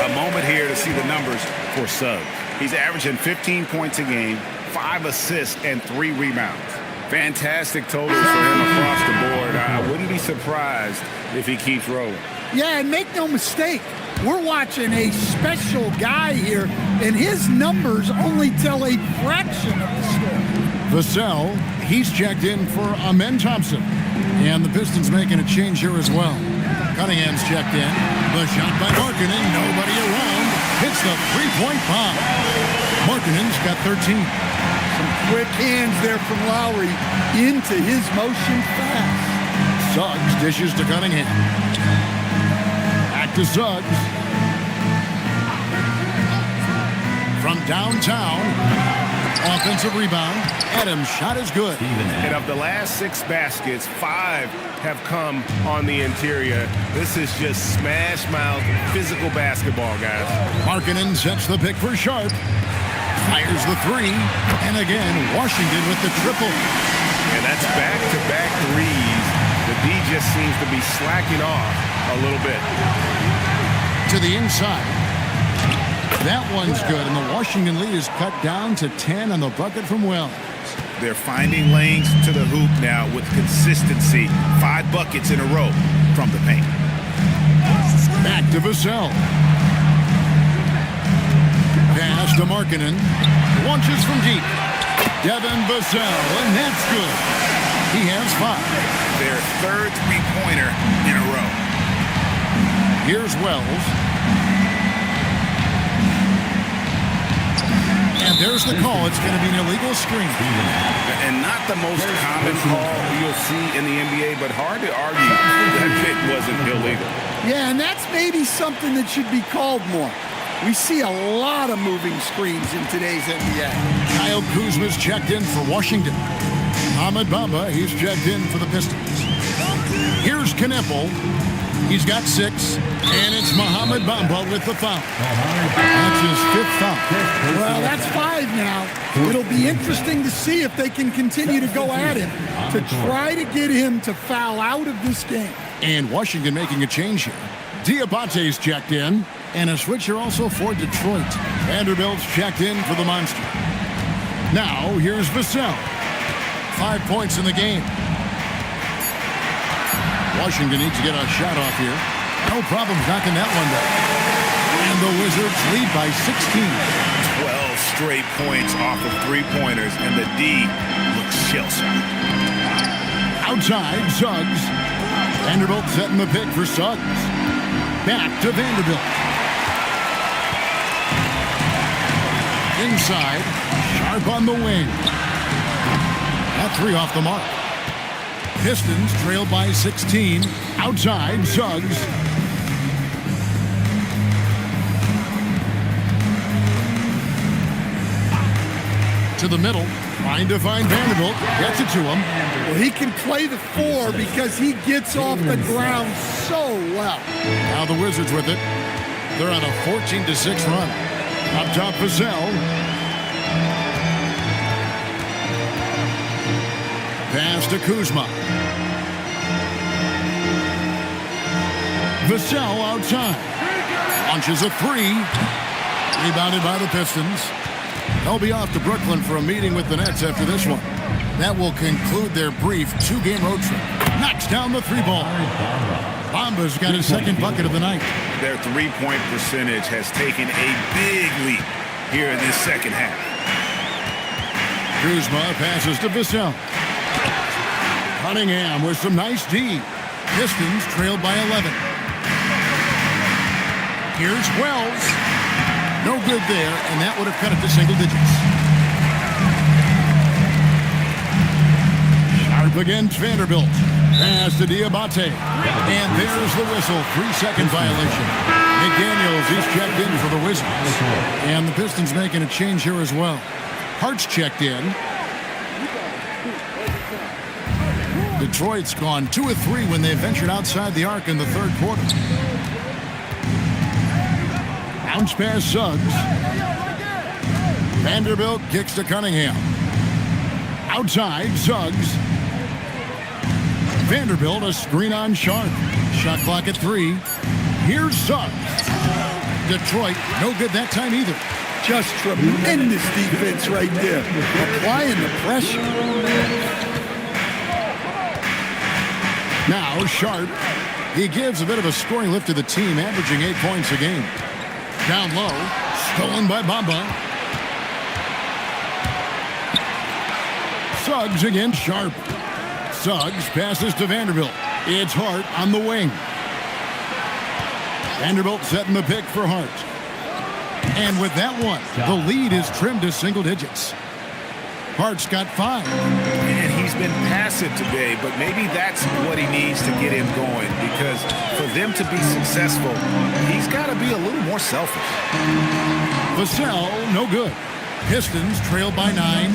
A moment here to see the numbers for Suggs. He's averaging 15 points a game, 5 assists, and 3 rebounds. Fantastic totals for him across the board. I wouldn't be surprised if he keeps rolling. Yeah, and make no mistake, we're watching a special guy here, and his numbers only tell a fraction of the story. Vassell, he's checked in for Amen Thompson. And the Pistons making a change here as well. Cunningham's checked in. The shot by Markkanen, nobody around. Hits the three-point bomb. Markkanen's got 13. Some quick hands there from Lowry into his motion fast. Suggs dishes to Cunningham. Back to Suggs. From downtown. Offensive rebound. Adams' shot is good. And of the last 6 baskets, 5 have come on the interior. This is just smash-mouth, physical basketball, guys. Markkanen sets the pick for Sharp. Fires the 3. And again, Washington with the triple. And that's back-to-back threes. The D just seems to be slacking off a little bit. To the inside. That one's good, and the Washington lead is cut down to 10 on the bucket from Wells. They're finding lanes to the hoop now with consistency. 5 buckets in a row from the paint. Back to Vassell. Pass to Markkanen. Launches from deep. Devin Vassell, and that's good. He has 5. Their third three-pointer in a row. Here's Wells. And there's the call. It's going to be an illegal screen. And not the most common call you'll see in the NBA, but hard to argue that it wasn't illegal. Yeah, and that's maybe something that should be called more. We see a lot of moving screens in today's NBA. Kyle Kuzma's checked in for Washington. Ahmed Bamba, he's checked in for the Pistons. Here's Kneppel. He's got 6, and it's Mohamed Bamba with the foul. That's his 5th foul. Well, that's 5 now. It'll be interesting to see if they can continue to go at him to try to get him to foul out of this game. And Washington making a change here. Diabate's checked in, and a switch here also for Detroit. Vanderbilt's checked in for the Monster. Now, here's Vassell. 5 points in the game. Washington needs to get a shot off here. No problems knocking that one down. And the Wizards lead by 16. 12 straight points off of three-pointers, and the D looks shell-shocked. Outside, Suggs. Vanderbilt setting the pick for Suggs. Back to Vanderbilt. Inside, Sharp on the wing. That 3 off the mark. Pistons trail by 16. Outside, Suggs. To the middle, trying to find Vanderbilt. Gets it to him. Well, he can play the 4 because he gets off the ground so well. Now the Wizards with it. They're on a 14-6 run. Up top, Vassell. Pass to Kuzma. Vassell outside. Launches a 3. Rebounded by the Pistons. They'll be off to Brooklyn for a meeting with the Nets after this one. That will conclude their brief 2-game road trip. Knocks down the 3-ball. Bamba's got his 2nd bucket of the night. Their three-point percentage has taken a big leap here in this second half. Kuzma passes to Vassell. Cunningham with some nice D. Pistons trailed by 11. Here's Wells. No good there, and that would have cut it to single digits. Sharp against Vanderbilt. Pass to Diabate. And there's the whistle. 3-second violation. McDaniels, he's checked in for the Wizards. And the Pistons making a change here as well. Hart's checked in. Detroit's gone 2 of 3 when they ventured outside the arc in the 3rd quarter. Bounce pass Suggs. Vanderbilt kicks to Cunningham. Outside, Suggs. Vanderbilt a screen on Sharp. Shot clock at 3. Here's Suggs. Detroit, no good that time either. Just tremendous defense right there. Applying the pressure. Now Sharp. He gives a bit of a scoring lift to the team, averaging 8 points a game. Down low, stolen by Bamba. Suggs against Sharp. Suggs passes to Vanderbilt. It's Hart on the wing. Vanderbilt setting the pick for Hart. And with that one, the lead is trimmed to single digits. Hart's got 5. And he's been passive today, but maybe that's what he needs to get him going, because for them to be successful, he's got to be a little more selfish. Vassell, no good. Pistons trail by 9.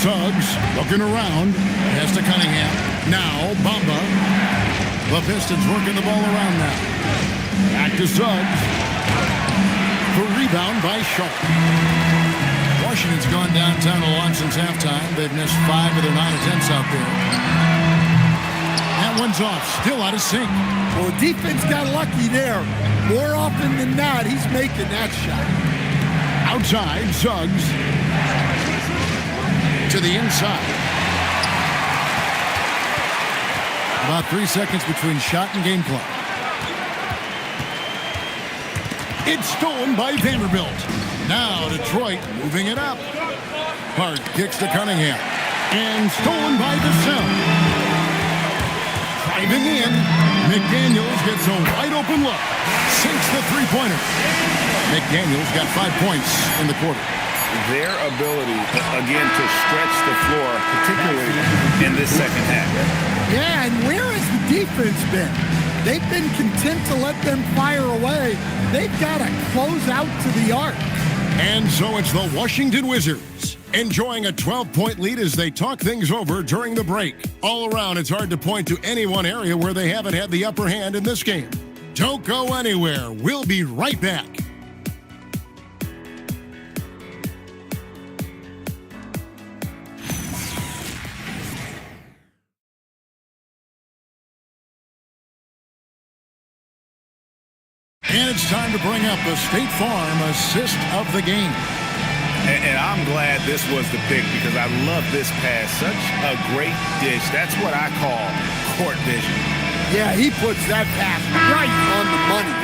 Suggs looking around. Pass to Cunningham. Now Bamba. The Pistons working the ball around now. Back to Suggs. The rebound by Sharp. Washington's gone downtown a lot since halftime. They've missed 5 of their 9 attempts out there. That one's off. Still out of sync. Well, defense got lucky there. More often than not, he's making that shot. Outside, Suggs. To the inside. About 3 seconds between shot and game clock. It's stolen by Vanderbilt. Now Detroit moving it up. Hart kicks to Cunningham. And stolen by Vassell. Driving in. McDaniels gets a wide open look. Sinks the three-pointer. McDaniels got 5 points in the quarter. Their ability, again, to stretch the floor, particularly in this second half. Yeah, and where has the defense been? They've been content to let them fire away. They've got to close out to the arc. And so it's the Washington Wizards enjoying a 12-point lead as they talk things over during the break. All around, it's hard to point to any one area where they haven't had the upper hand in this game. Don't go anywhere. We'll be right back. And it's time to bring up the State Farm assist of the game. And I'm glad this was the pick because I love this pass. Such a great dish. That's what I call court vision. Yeah, he puts that pass right on the money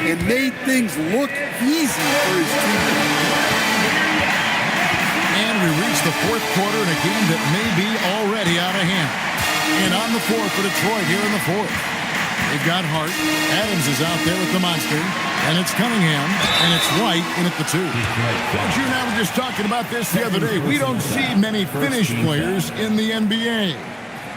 and made things look easy for his team. And we reach the fourth quarter in a game that may be already out of hand. And on the floor for Detroit here in the fourth. They've got Hart. Adams is out there with the monster. And it's Cunningham. And it's White in at the two. Well, you and I were just talking about this the other day. We don't see many finished players in the NBA.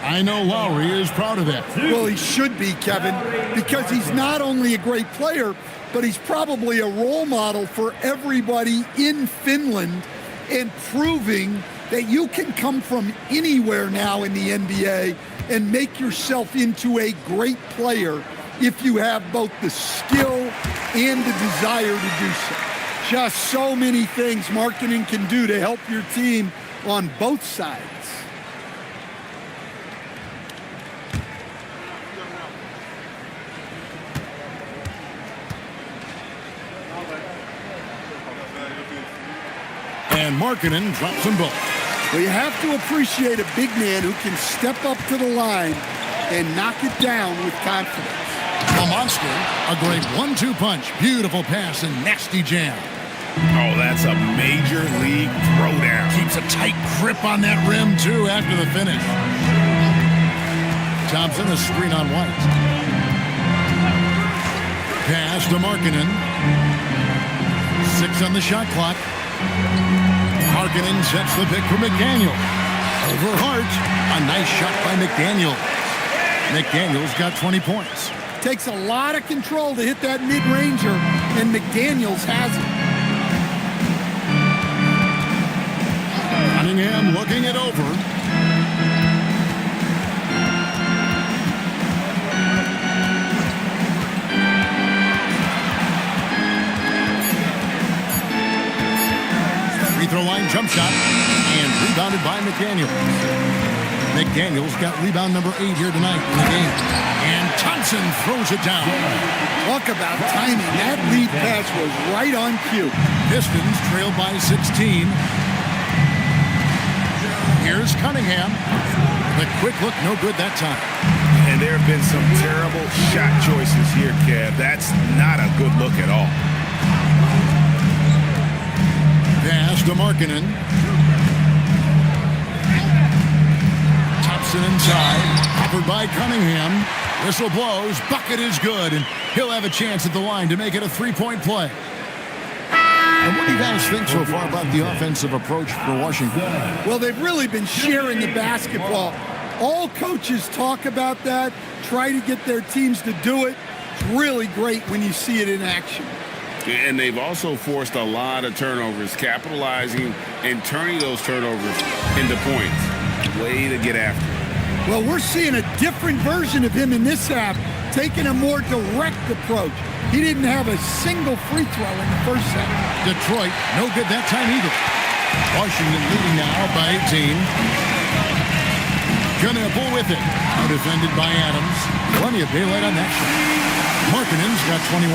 I know Lowry is proud of that. Well, he should be, Kevin, because he's not only a great player, but he's probably a role model for everybody in Finland and proving that you can come from anywhere now in the NBA and make yourself into a great player if you have both the skill and the desire to do so. Just so many things Markkanen can do to help your team on both sides. And Markkanen drops them both. Well, you have to appreciate a big man who can step up to the line and knock it down with confidence. The monster, a great 1-2 punch. Beautiful pass and nasty jam. Oh, that's a major league throwdown. Keeps a tight grip on that rim, too, after the finish. Thompson, a screen on White. Pass to Markkanen. 6 on the shot clock. Markkanen sets the pick for McDaniel. Over Hart. A nice shot by McDaniel. McDaniel's got 20 points. Takes a lot of control to hit that mid-ranger, and McDaniels has it. Cunningham looking it over. Free throw line jump shot and rebounded by McDaniels. McDaniels got rebound number 8 here tonight in the game. And Thompson throws it down. Talk about timing. That lead pass was right on cue. Pistons trailed by 16. Here's Cunningham. The quick look, no good that time. And there have been some terrible shot choices here, Kev. That's not a good look at all. Pass to Markkanen. Thompson inside. Offered by Cunningham. Whistle blows. Bucket is good. And he'll have a chance at the line to make it a three-point play. And what do you guys think so far about the offensive approach for Washington? Well, they've really been sharing the basketball. All coaches talk about that, try to get their teams to do it. It's really great when you see it in action. And they've also forced a lot of turnovers, capitalizing and turning those turnovers into points. Way to get after it. Well, we're seeing a different version of him in this half, taking a more direct approach. He didn't have a single free throw in the first half. Detroit, no good that time either. Washington leading now by 18. Knueppel with it. Now defended by Adams. Plenty of daylight on that shot. Markkanen's got 21.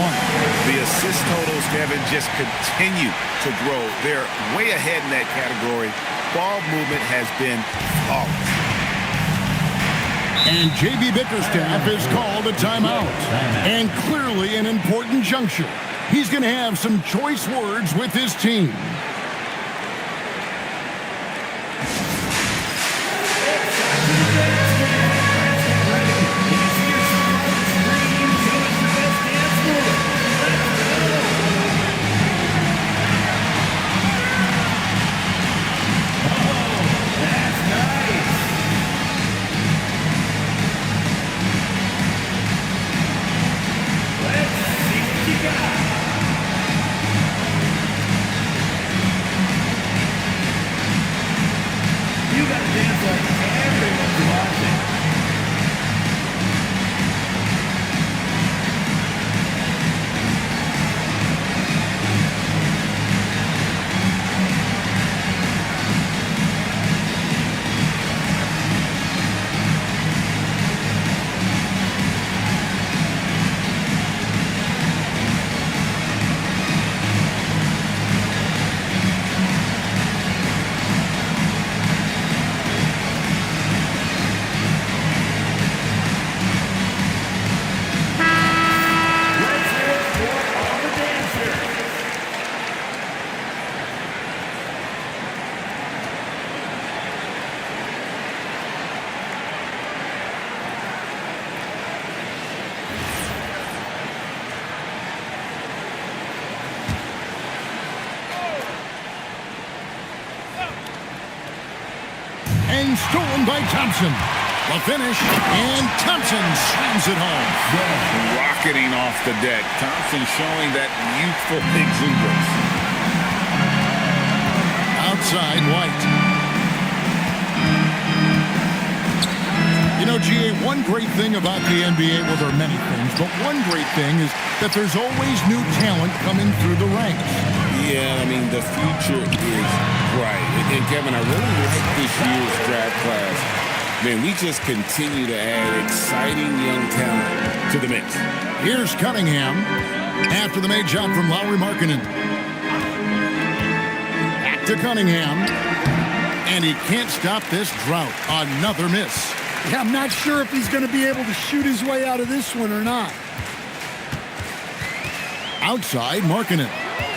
The assist totals, Kevin, just continue to grow. They're way ahead in that category. Ball movement has been flawless. And J.B. Bickerstaff is called a timeout. And clearly an important juncture. He's going to have some choice words with his team. And stolen by Thompson. The finish, and Thompson slams it home. Rocketing off the deck. Thompson showing that youthful exuberance. Outside, White. You know, GA, one great thing about the NBA, well, there are many things, but one great thing is that there's always new talent coming through the ranks. Yeah, I mean, the future is bright. And Kevin, I really like this year's draft class. Man, we just continue to add exciting young talent to the mix. Here's Cunningham after the made shot from Lauri Markkanen. Back to Cunningham. And he can't stop this drought. Another miss. Yeah, I'm not sure if he's going to be able to shoot his way out of this one or not. Outside, Markkanen.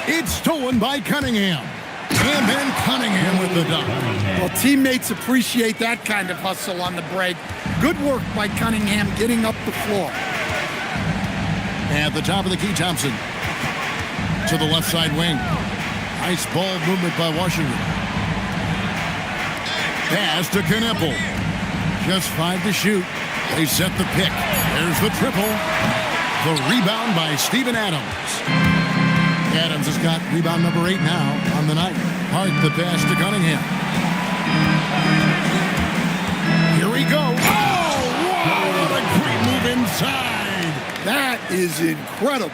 It's stolen by Cunningham. And then Cunningham with the dunk. Well, teammates appreciate that kind of hustle on the break. Good work by Cunningham getting up the floor. At the top of the key, Thompson. To the left side wing. Nice ball movement by Washington. Pass to Kneppel. Just 5 to shoot. They set the pick. There's the triple. The rebound by Steven Adams. Adams has got rebound number 8 now on the night. Hart the pass to Cunningham. Here we go. Oh, wow, what a great move inside. That is incredible.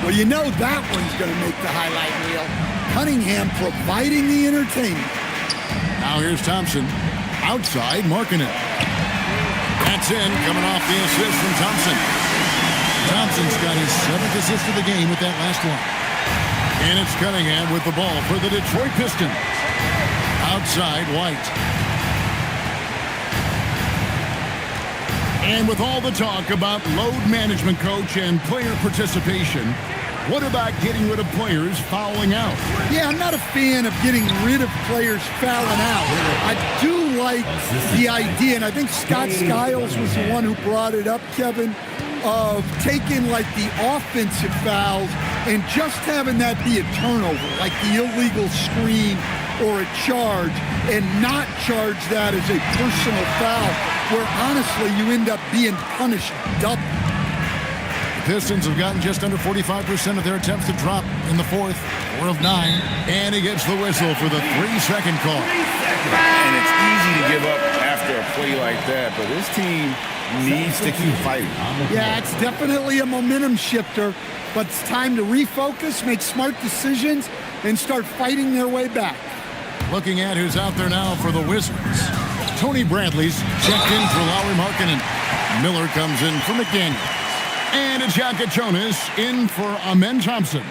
Well, you know that one's going to make the highlight reel. Cunningham providing the entertainment. Now here's Thompson. Outside, Markkanen. That's in, coming off the assist from Thompson. Thompson's got his 7th assist of the game with that last one. And it's Cunningham with the ball for the Detroit Pistons. Outside, White. And with all the talk about load management, coach, and player participation, what about getting rid of players fouling out? Yeah, I'm not a fan of getting rid of players fouling out. I do like the idea, and I think Scott Skiles was the one who brought it up, Kevin, of taking like the offensive fouls and just having that be a turnover, like the illegal screen or a charge, and not charge that as a personal foul, where honestly you end up being punished double. Pistons have gotten just under 45% of their attempts to drop in the 4th, 4 of 9, and he gets the whistle for the 3-second call. And it's easy to give up after a play like that, but this team needs to keep fighting. Yeah, it's definitely a momentum shifter, but it's time to refocus, make smart decisions, and start fighting their way back. Looking at who's out there now for the Wizards. Tony Bradley's checked in for Lauri Markkanen. Miller comes in for McDaniels. And it's Shaka Jonas in for Amen Thompson.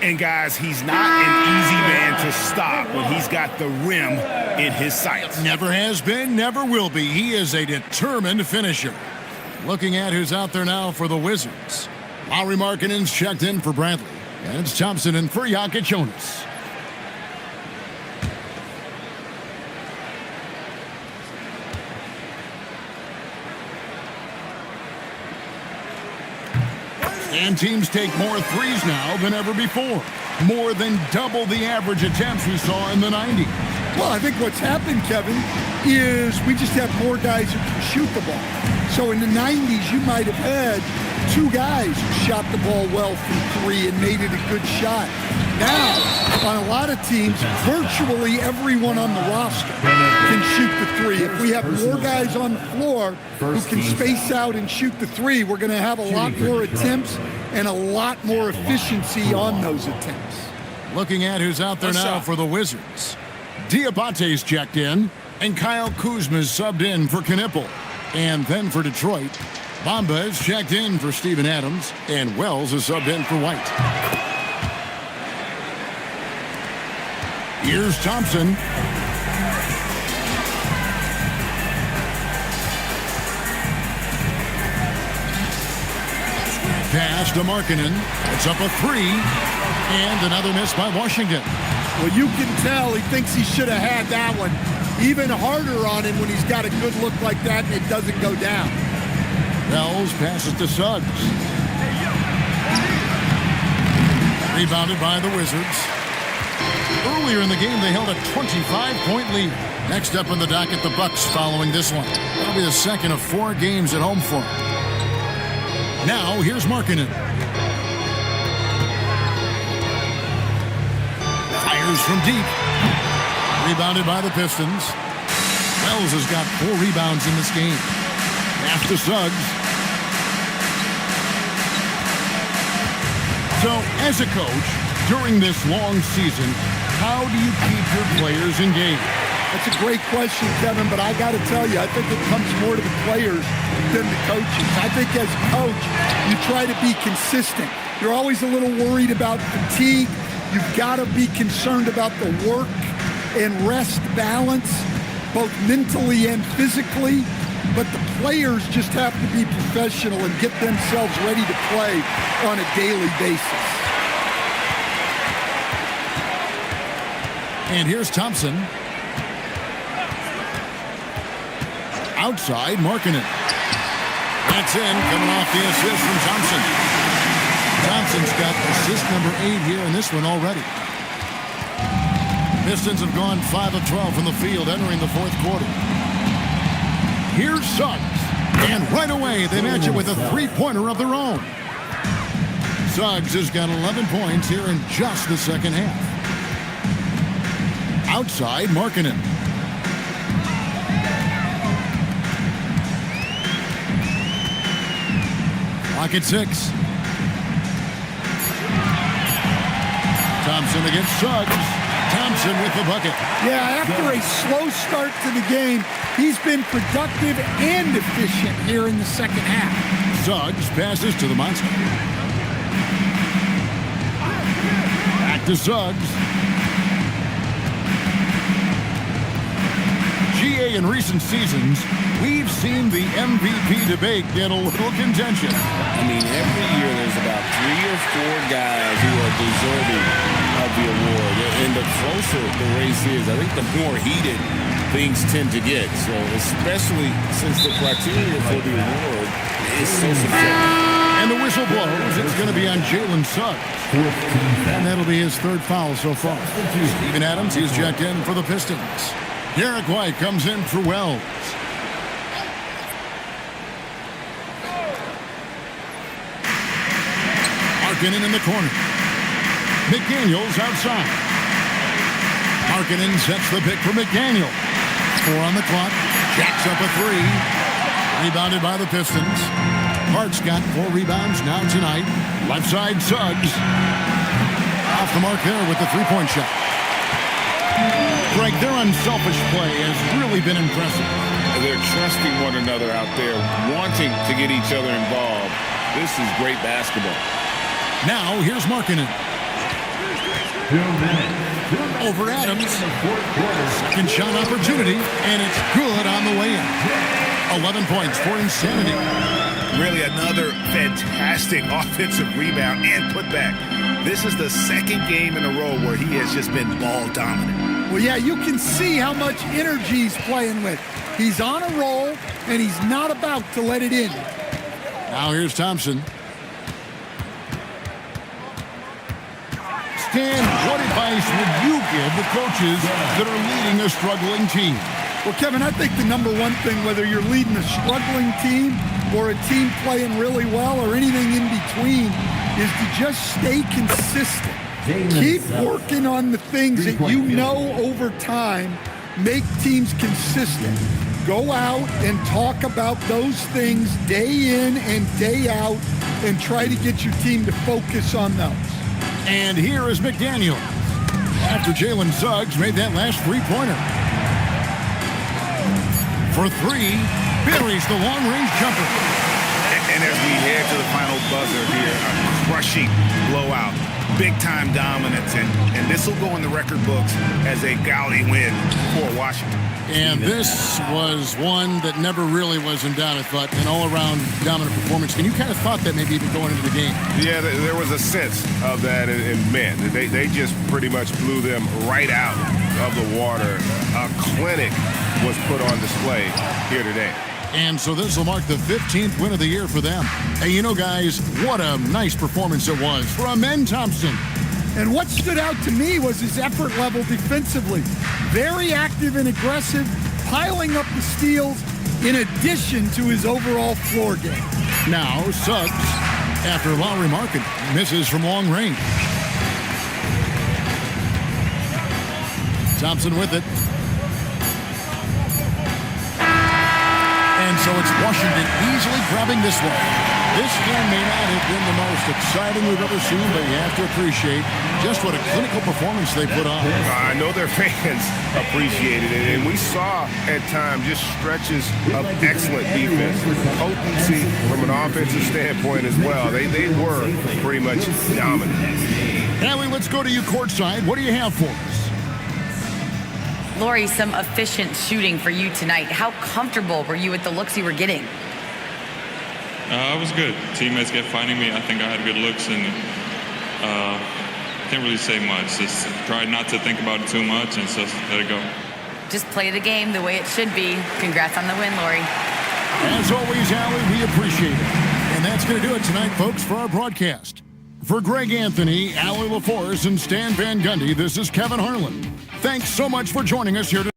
And guys, he's not an easy man to stop when he's got the rim in his sights. Never has been, never will be. He is a determined finisher. Looking at who's out there now for the Wizards. Lauri Markkanen's checked in for Bradley. And it's Thompson in for Jokic Jonas. And teams take more threes now than ever before. More than double the average attempts we saw in the 90s. Well, I think what's happened, Kevin, is we just have more guys who can shoot the ball. So in the 90s, you might have had two guys who shot the ball well from three and made it a good shot. Now, on a lot of teams, virtually everyone on the roster can shoot the three. If we have more guys on the floor who can space out and shoot the three, we're going to have a lot more attempts and a lot more efficiency on those attempts. Looking at who's out there now for the Wizards. Diabate's checked in, and Kyle Kuzma's subbed in for Knipple. And then for Detroit, Bamba is checked in for Steven Adams, and Wells is subbed in for White. Here's Thompson. Pass to Markkanen. It's up a three. And another miss by Washington. Well, you can tell he thinks he should have had that one. Even harder on him when he's got a good look like that and it doesn't go down. Wells passes to Suggs. Rebounded by the Wizards. Earlier in the game, they held a 25-point lead. Next up on the docket, the Bucks following this one. That'll be the second of 4 games at home for them. Now, here's Markkanen. Fires from deep. Rebounded by the Pistons. Wells has got 4 rebounds in this game. Pass to Suggs. So, as a coach, during this long season, how do you keep your players engaged? That's a great question, Kevin, but I got to tell you, I think it comes more to the players than the coaches. I think as a coach, you try to be consistent. You're always a little worried about fatigue. You've got to be concerned about the work and rest balance, both mentally and physically. But the players just have to be professional and get themselves ready to play on a daily basis. And here's Thompson. Outside, Markkanen. That's in, coming off the assist from Thompson. Thompson's got assist number 8 here in this one already. Pistons have gone 5 of 12 from the field entering the 4th quarter. Here's Suggs. And right away, they match it with a 3-pointer of their own. Suggs has got 11 points here in just the second half. Outside, Markkanen. Clock at 6. Thompson against Suggs. Thompson with the bucket. Yeah, after a slow start to the game, he's been productive and efficient here in the second half. Suggs passes to the monster. Back to Suggs. GA in recent seasons, we've seen the MVP debate get a little contentious. I mean, every year there's about 3 or 4 guys who are deserving of the award. And the closer the race is, I think the more heated things tend to get. So especially since the criteria for the award is so subjective. And the whistle blows. It's going to be on Jalen Suggs. And that'll be his 3rd foul so far. Steven Adams, he's checked in for the Pistons. Derek White comes in for Wells. Markkanen in the corner. McDaniels outside. Markkanen sets the pick for McDaniel. 4 on the clock. Jacks up a 3. Rebounded by the Pistons. Hart's got 4 rebounds now tonight. Left side, Suggs. Off the mark there with the 3-point shot. Greg, their unselfish play has really been impressive. They're trusting one another out there, wanting to get each other involved. This is great basketball. Now, here's Markkanen. 2 minutes. Over Adams. Second shot opportunity, and it's good on the way in. 11 points for Insanity. Really another fantastic offensive rebound and putback. This is the second game in a row where he has just been ball dominant. Well, yeah, you can see how much energy he's playing with. He's on a roll, and he's not about to let it in. Now here's Thompson. Stan, what advice would you give the coaches that are leading a struggling team? Well, Kevin, I think the number one thing, whether you're leading a struggling team or a team playing really well or anything in between, is to just stay consistent. Keep working on the things that you know over time make teams consistent. Go out and talk about those things day in and day out and try to get your team to focus on those. And here is McDaniel after Jalen Suggs made that last three-pointer. For three, buries the long-range jumper. And as we head to the final buzzer here, a crushing blowout, big-time dominance, and this will go in the record books as a gaudy win for Washington. And this was one that never really was in doubt, I thought, an all-around dominant performance. And you kind of thought that maybe even going into the game. Yeah, there was a sense of that in men. They just pretty much blew them right out of the water. A clinic was put on display here today. And so this will mark the 15th win of the year for them. Hey, you know, guys, what a nice performance it was for Amen Thompson. And what stood out to me was his effort level defensively. Very active and aggressive, piling up the steals in addition to his overall floor game. Now, Suggs, after Lowry Market, misses from long range. Thompson with it. And so it's Washington easily grabbing this one. This game may not have been the most exciting we've ever seen, but you have to appreciate just what a clinical performance they put on. I know their fans appreciated it, and we saw at times just stretches of excellent defense, potency from an offensive standpoint as well. They were pretty much dominant. Allie, let's go to you courtside. What do you have for us? Lori, some efficient shooting for you tonight. How comfortable were you with the looks you were getting? I was good. Teammates kept finding me. I think I had good looks, and can't really say much. Just tried not to think about it too much and just let it go. Just play the game the way it should be. Congrats on the win, Lori. As always, Allie, we appreciate it. And that's going to do it tonight, folks, for our broadcast. For Greg Anthony, Allie LaForce, and Stan Van Gundy, this is Kevin Harlan. Thanks so much for joining us here tonight.